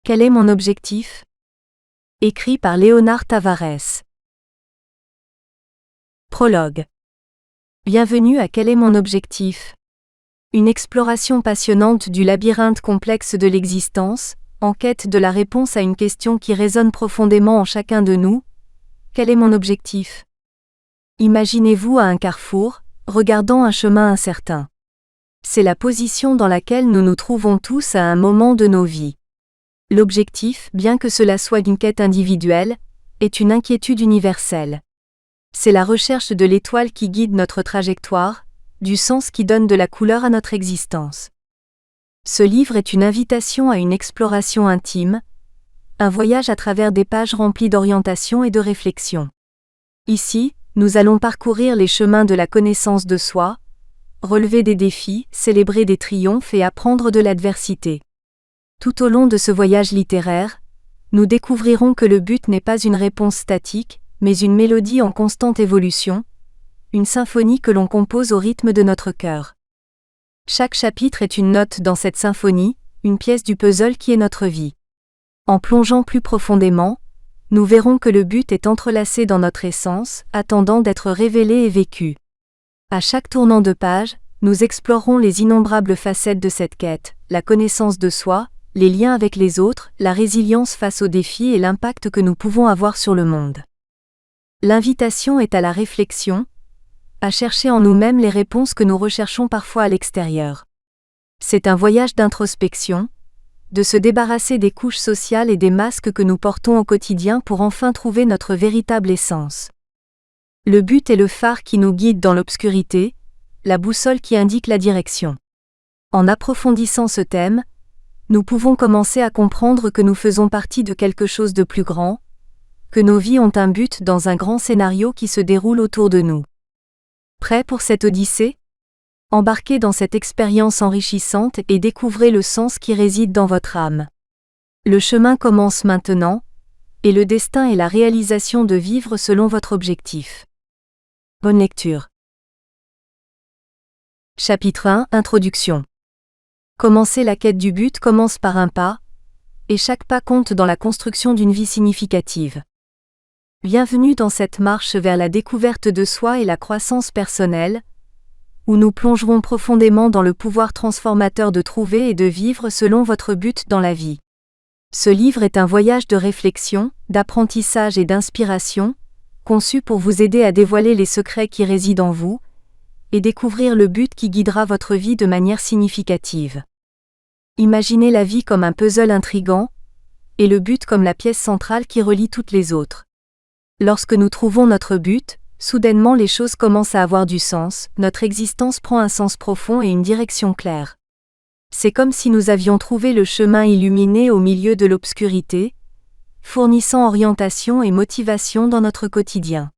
Quel est mon objectif? Écrit par Léonard Tavares. Prologue. Bienvenue à Quel est mon objectif? Une exploration passionnante du labyrinthe complexe de l'existence, en quête de la réponse à une question qui résonne profondément en chacun de nous. Quel est mon objectif? Imaginez-vous à un carrefour, regardant un chemin incertain. C'est la position dans laquelle nous nous trouvons tous à un moment de nos vies. L'objectif, bien que cela soit une quête individuelle, est une inquiétude universelle. C'est la recherche de l'étoile qui guide notre trajectoire, du sens qui donne de la couleur à notre existence. Ce livre est une invitation à une exploration intime, un voyage à travers des pages remplies d'orientation et de réflexion. Ici, nous allons parcourir les chemins de la connaissance de soi, relever des défis, célébrer des triomphes et apprendre de l'adversité. Tout au long de ce voyage littéraire, nous découvrirons que le but n'est pas une réponse statique, mais une mélodie en constante évolution, une symphonie que l'on compose au rythme de notre cœur. Chaque chapitre est une note dans cette symphonie, une pièce du puzzle qui est notre vie. En plongeant plus profondément, nous verrons que le but est entrelacé dans notre essence, attendant d'être révélé et vécu. À chaque tournant de page, nous explorerons les innombrables facettes de cette quête, la connaissance de soi, les liens avec les autres, la résilience face aux défis et l'impact que nous pouvons avoir sur le monde. L'invitation est à la réflexion, à chercher en nous-mêmes les réponses que nous recherchons parfois à l'extérieur. C'est un voyage d'introspection, de se débarrasser des couches sociales et des masques que nous portons au quotidien pour enfin trouver notre véritable essence. Le but est le phare qui nous guide dans l'obscurité, la boussole qui indique la direction. En approfondissant ce thème, nous pouvons commencer à comprendre que nous faisons partie de quelque chose de plus grand, que nos vies ont un but dans un grand scénario qui se déroule autour de nous. Prêts pour cette odyssée? Embarquez dans cette expérience enrichissante et découvrez le sens qui réside dans votre âme. Le chemin commence maintenant, et le destin est la réalisation de vivre selon votre objectif. Bonne lecture. Chapitre 1 Introduction. Commencer la quête du but commence par un pas, et chaque pas compte dans la construction d'une vie significative. Bienvenue dans cette marche vers la découverte de soi et la croissance personnelle, où nous plongerons profondément dans le pouvoir transformateur de trouver et de vivre selon votre but dans la vie. Ce livre est un voyage de réflexion, d'apprentissage et d'inspiration, conçu pour vous aider à dévoiler les secrets qui résident en vous, et découvrir le but qui guidera votre vie de manière significative. Imaginez la vie comme un puzzle intrigant, et le but comme la pièce centrale qui relie toutes les autres. Lorsque nous trouvons notre but, soudainement les choses commencent à avoir du sens, notre existence prend un sens profond et une direction claire. C'est comme si nous avions trouvé le chemin illuminé au milieu de l'obscurité, fournissant orientation et motivation dans notre quotidien.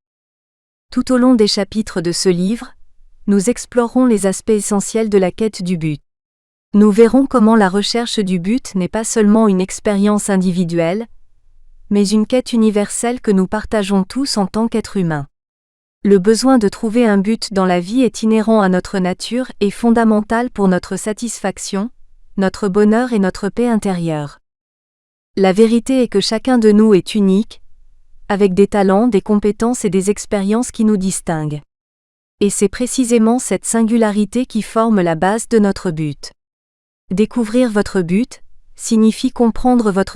Tout au long des chapitres de ce livre, nous explorerons les aspects essentiels de la quête du but. Nous verrons comment la recherche du but n'est pas seulement une expérience individuelle, mais une quête universelle que nous partageons tous en tant qu'êtres humains. Le besoin de trouver un but dans la vie est inhérent à notre nature et fondamental pour notre satisfaction, notre bonheur et notre paix intérieure. La vérité est que chacun de nous est unique, avec des talents, des compétences et des expériences qui nous distinguent. Et c'est précisément cette singularité qui forme la base de notre but. Découvrir votre but signifie comprendre votre